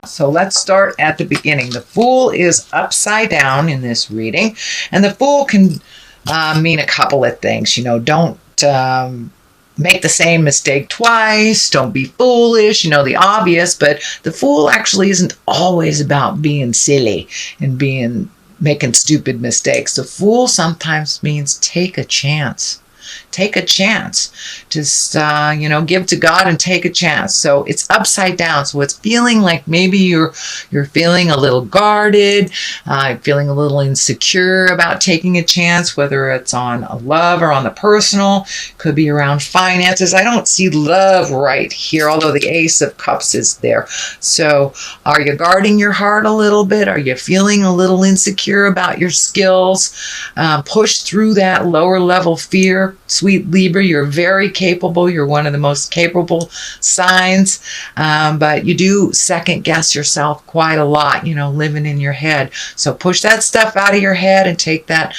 So let's start at the beginning. The Fool is upside down in this reading, and the Fool can mean a couple of things. Don't make the same mistake twice. Don't be foolish, the obvious. But the Fool actually isn't always about being silly and making stupid mistakes. The Fool sometimes means take a chance. Take a chance. Just, give to God and take a chance. So it's upside down. So it's feeling like maybe you're feeling a little guarded, feeling a little insecure about taking a chance, whether it's on a love or on the personal. Could be around finances. I don't see love right here, although the Ace of Cups is there. So are you guarding your heart a little bit? Are you feeling a little insecure about your skills? Push through that lower level fear. Sweet Libra, you're very capable. You're one of the most capable signs, but you do second guess yourself quite a lot, living in your head. So push that stuff out of your head and take that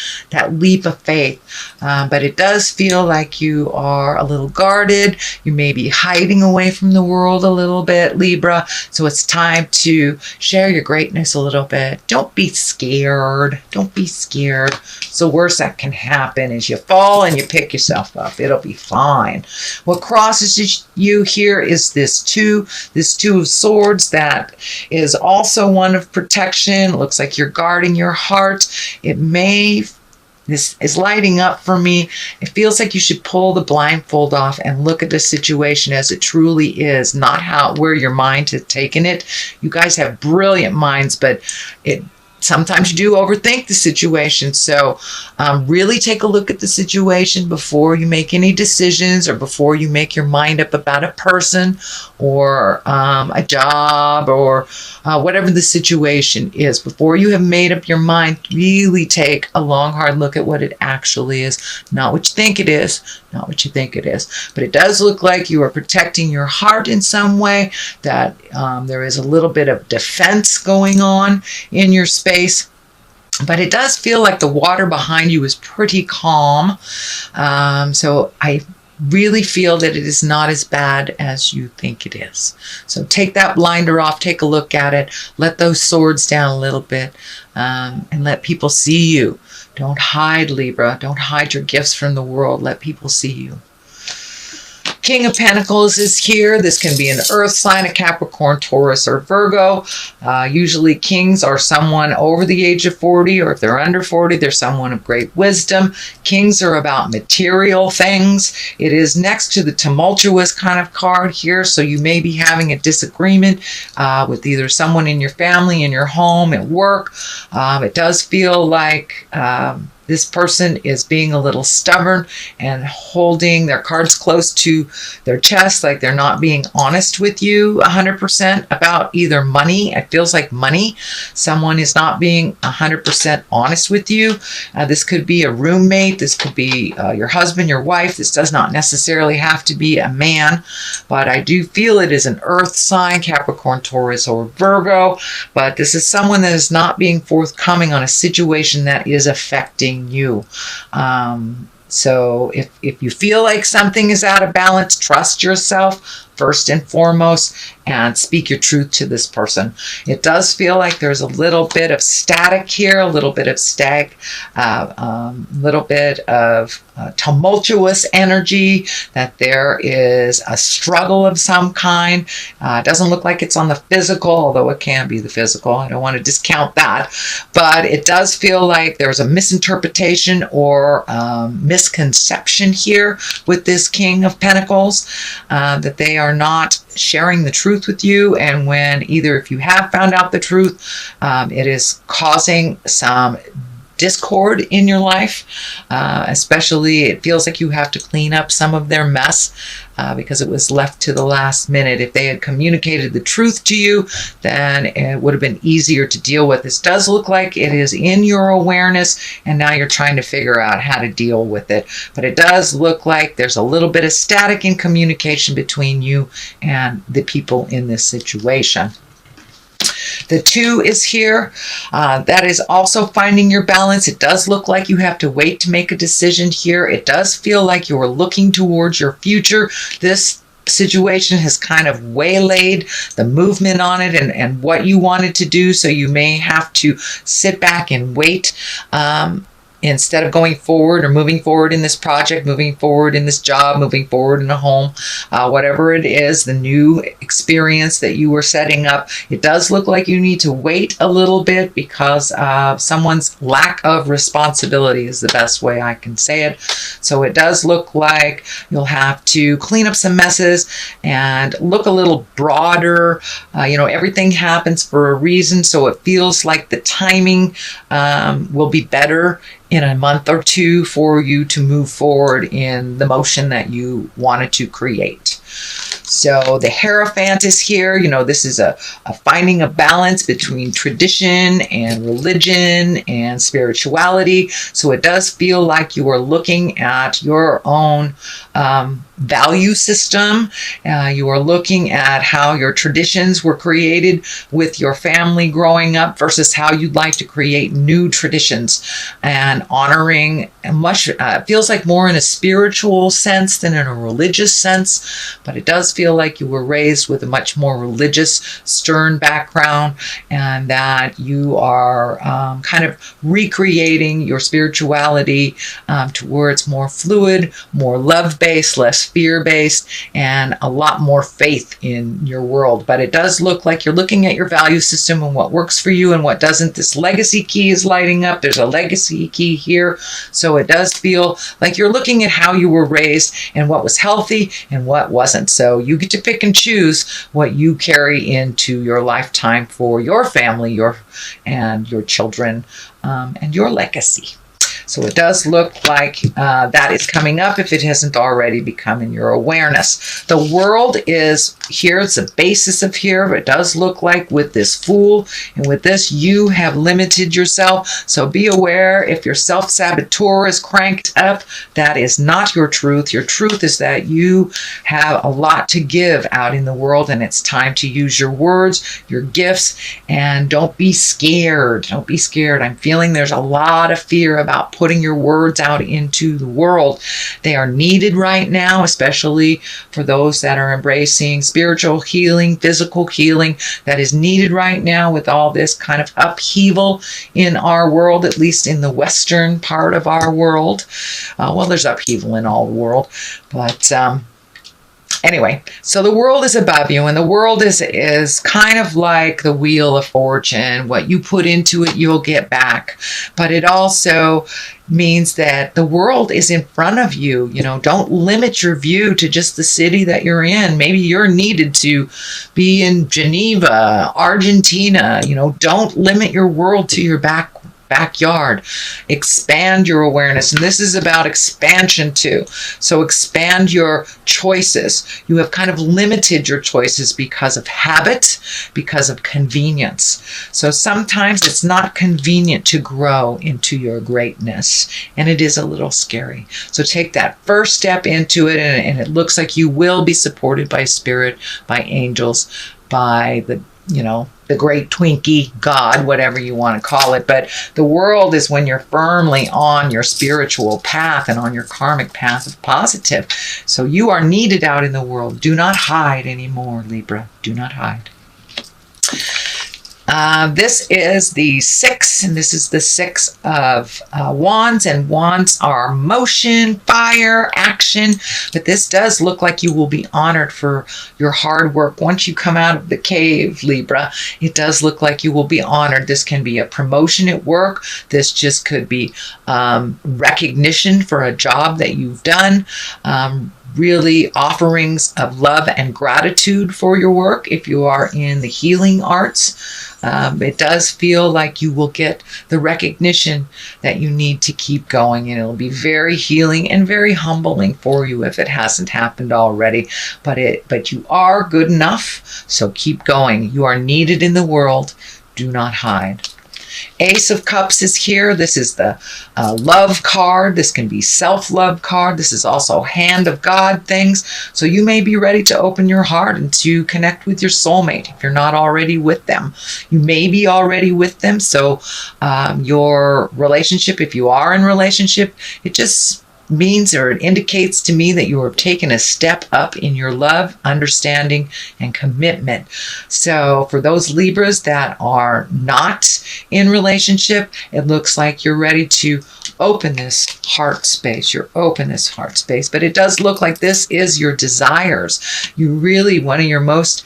leap of faith. But it does feel like you are a little guarded. You may be hiding away from the world a little bit, Libra. So it's time to share your greatness a little bit. Don't be scared. Don't be scared. It's the worst that can happen is you fall and you pick yourself up. It'll be fine. What crosses you here is this two of swords that is also one of protection. It looks like you're guarding your heart. This is lighting up for me. It feels like you should pull the blindfold off and look at the situation as it truly is, not where your mind has taken it. You guys have brilliant minds, but sometimes you do overthink the situation. So really take a look at the situation before you make any decisions or before you make your mind up about a person or a job or whatever the situation is. Before you have made up your mind, really take a long, hard look at what it actually is. Not what you think it is. Not what you think it is. But it does look like you are protecting your heart in some way, that there is a little bit of defense going on in your space. But it does feel like the water behind you is pretty calm. So I really feel that it is not as bad as you think it is. So take that blinder off, take a look at it, let those swords down a little bit, and let people see you. Don't hide, Libra. Don't hide your gifts from the world. Let people see you. King of Pentacles is here. This can be an earth sign, a Capricorn, Taurus, or Virgo. Usually kings are someone over the age of 40, or if they're under 40, they're someone of great wisdom. Kings are about material things. It is next to the tumultuous kind of card here, so you may be having a disagreement with either someone in your family, in your home, at work. It does feel like this person is being a little stubborn and holding their cards close to their chest, like they're not being honest with you 100% about either money. It feels like money. Someone is not being 100% honest with you. This could be a roommate. This could be your husband, your wife. This does not necessarily have to be a man, but I do feel it is an earth sign, Capricorn, Taurus, or Virgo. But this is someone that is not being forthcoming on a situation that is affecting you. So if you feel like something is out of balance, trust yourself first and foremost and speak your truth to this person. It does feel like there's a little bit of static here, a little bit of little bit of tumultuous energy, that there is a struggle of some kind. It doesn't look like it's on the physical, although it can be the physical. I don't want to discount that. But it does feel like there's a misinterpretation or misconception here with this King of Pentacles, that they are not sharing the truth with you, and when either if you have found out the truth, it is causing some discord in your life. Especially it feels like you have to clean up some of their mess because it was left to the last minute. If they had communicated the truth to you, then it would have been easier to deal with. This does look like it is in your awareness, and now you're trying to figure out how to deal with it. But it does look like there's a little bit of static in communication between you and the people in this situation. The 2 is here. That is also finding your balance. It does look like you have to wait to make a decision here. It does feel like you're looking towards your future. This situation has kind of waylaid the movement on it and what you wanted to do. So you may have to sit back and wait. Instead of going forward or moving forward in this project, moving forward in this job, moving forward in a home, whatever it is, the new experience that you were setting up, it does look like you need to wait a little bit because of someone's lack of responsibility is the best way I can say it. So it does look like you'll have to clean up some messes and look a little broader. Everything happens for a reason, so it feels like the timing will be better in a month or two for you to move forward in the motion that you wanted to create. So the Hierophant is here. This is a finding a balance between tradition and religion and spirituality. So it does feel like you are looking at your own value system. You are looking at how your traditions were created with your family growing up versus how you'd like to create new traditions, and honoring much feels like more in a spiritual sense than in a religious sense, but it does feel like you were raised with a much more religious, stern background, and that you are kind of recreating your spirituality towards more fluid, more love-based, less fear-based, and a lot more faith in your world. But it does look like you're looking at your value system and what works for you and what doesn't. This legacy key is lighting up. There's a legacy key here. So it does feel like you're looking at how you were raised and what was healthy and what wasn't. So you get to pick and choose what you carry into your lifetime for your family, your children, and your legacy. So it does look like that is coming up if it hasn't already become in your awareness. The World is here. It's the basis of here. But it does look like with this Fool and with this, you have limited yourself. So be aware if your self-saboteur is cranked up, that is not your truth. Your truth is that you have a lot to give out in the world, and it's time to use your words, your gifts, and don't be scared. Don't be scared. I'm feeling there's a lot of fear about putting your words out into the world. They are needed right now, especially for those that are embracing spiritual healing, physical healing that is needed right now with all this kind of upheaval in our world, at least in the Western part of our world. Well, there's upheaval in all the world, but anyway, so the world is above you, and the world is kind of like the wheel of fortune. What you put into it, you'll get back. But it also means that the world is in front of you. Don't limit your view to just the city that you're in. Maybe you're needed to be in Geneva, Argentina. Don't limit your world to your backyard. Expand your awareness, and this is about expansion too. So expand your choices. You have kind of limited your choices because of habit, because of convenience. So sometimes it's not convenient to grow into your greatness, and it is a little scary. So take that first step into it, and it looks like you will be supported by spirit, by angels, by the great Twinkie, God, whatever you want to call it. But the world is when you're firmly on your spiritual path and on your karmic path of positive. So you are needed out in the world. Do not hide anymore, Libra. Do not hide. This is the 6, and this is the 6 of Wands, and Wands are motion, fire, action, but this does look like you will be honored for your hard work. Once you come out of the cave, Libra, it does look like you will be honored. This can be a promotion at work. This just could be recognition for a job that you've done. Really offerings of love and gratitude for your work. If you are in the healing arts, it does feel like you will get the recognition that you need to keep going, and it'll be very healing and very humbling for you if it hasn't happened already. But you are good enough, so keep going. You are needed in the world. Do not hide. Ace of Cups is here. This is the love card. This can be self-love card. This is also hand of God things. So you may be ready to open your heart and to connect with your soulmate if you're not already with them. You may be already with them. So your relationship, if you are in relationship, it just means, or it indicates to me, that you have taken a step up in your love, understanding, and commitment. So for those Libras that are not in relationship, it looks like you're ready to open this heart space. You're open this heart space, but it does look like this is your desires. You really, one of your most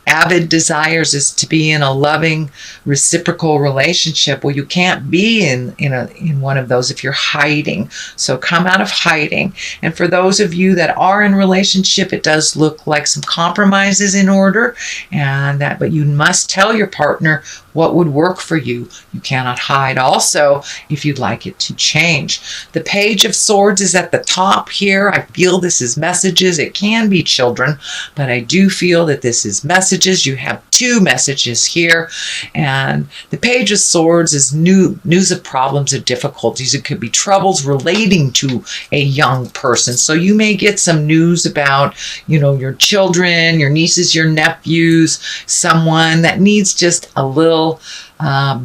avid desires is to be in a loving, reciprocal relationship. Well, you can't be in one of those if you're hiding. So come out of hiding. And for those of you that are in relationship, it does look like some compromises in order, but you must tell your partner what would work for you. You cannot hide also if you'd like it to change. The Page of Swords is at the top here. I feel this is messages. It can be children, but I do feel that this is messages. You have two messages here. And the Page of Swords is news of problems or difficulties. It could be troubles relating to a young person. So you may get some news about, your children, your nieces, your nephews, someone that needs just a little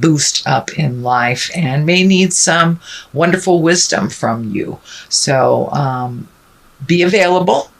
boost up in life and may need some wonderful wisdom from you. So be available.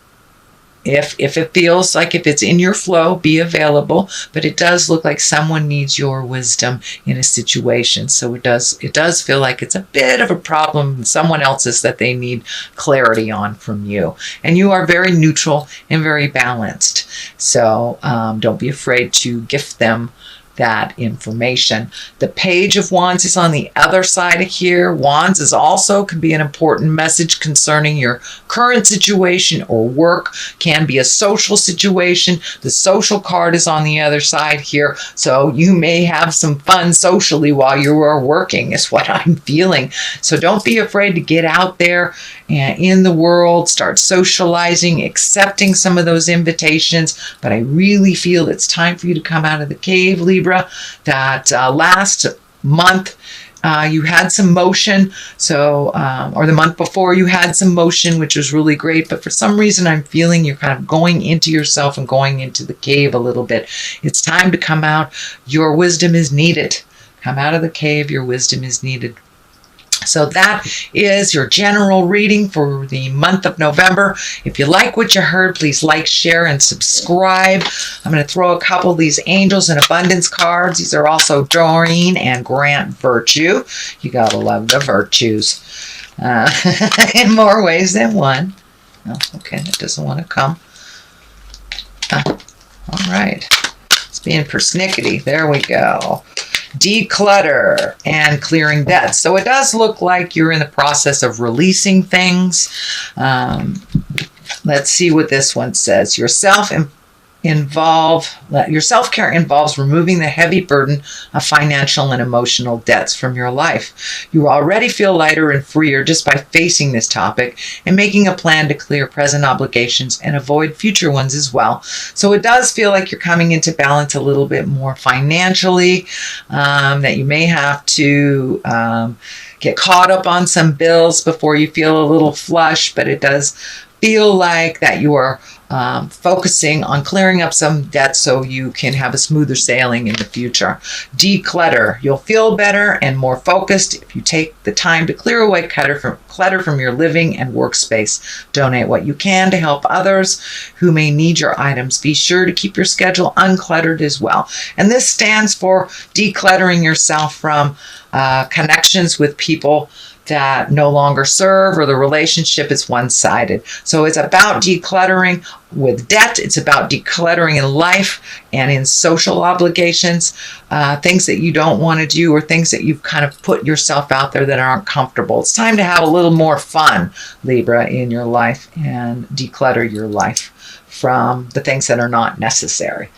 If it feels like, if it's in your flow, be available. But it does look like someone needs your wisdom in a situation. So it does feel like it's a bit of a problem, someone else's, that they need clarity on from you. And you are very neutral and very balanced. So don't be afraid to gift them that information. The Page of Wands is on the other side of here. Wands is also can be an important message concerning your current situation or work, can be a social situation. The social card is on the other side here. So you may have some fun socially while you are working, is what I'm feeling. So don't be afraid to get out there and in the world, start socializing, accepting some of those invitations. But I really feel it's time for you to come out of the cave, Libra. That last month you had some motion, or the month before you had some motion, which was really great. But for some reason, I'm feeling you're kind of going into yourself and going into the cave a little bit. It's time to come out. Your wisdom is needed. Come out of the cave. Your wisdom is needed. So that is your general reading for the month of November. If you like what you heard, please like, share, and subscribe. I'm going to throw a couple of these Angels and Abundance cards. These are also Doreen and Grant Virtue. You got to love the virtues in more ways than one. Oh, okay, that doesn't want to come. All right. It's being persnickety. There we go. Declutter and clearing debts. So it does look like you're in the process of releasing things. Let's see what this one says. Your self-care involves removing the heavy burden of financial and emotional debts from your life. You already feel lighter and freer just by facing this topic and making a plan to clear present obligations and avoid future ones as well. So it does feel like you're coming into balance a little bit more financially, that you may have to get caught up on some bills before you feel a little flush, but it does feel like that you are focusing on clearing up some debt so you can have a smoother sailing in the future. Declutter. You'll feel better and more focused if you take the time to clear away clutter from your living and workspace. Donate what you can to help others who may need your items. Be sure to keep your schedule uncluttered as well. And this stands for decluttering yourself from connections with people that no longer serve, or the relationship is one-sided. So it's about decluttering with debt. It's about decluttering in life and in social obligations, things that you don't want to do, or things that you've kind of put yourself out there that aren't comfortable. It's time to have a little more fun, Libra, in your life, and declutter your life from the things that are not necessary.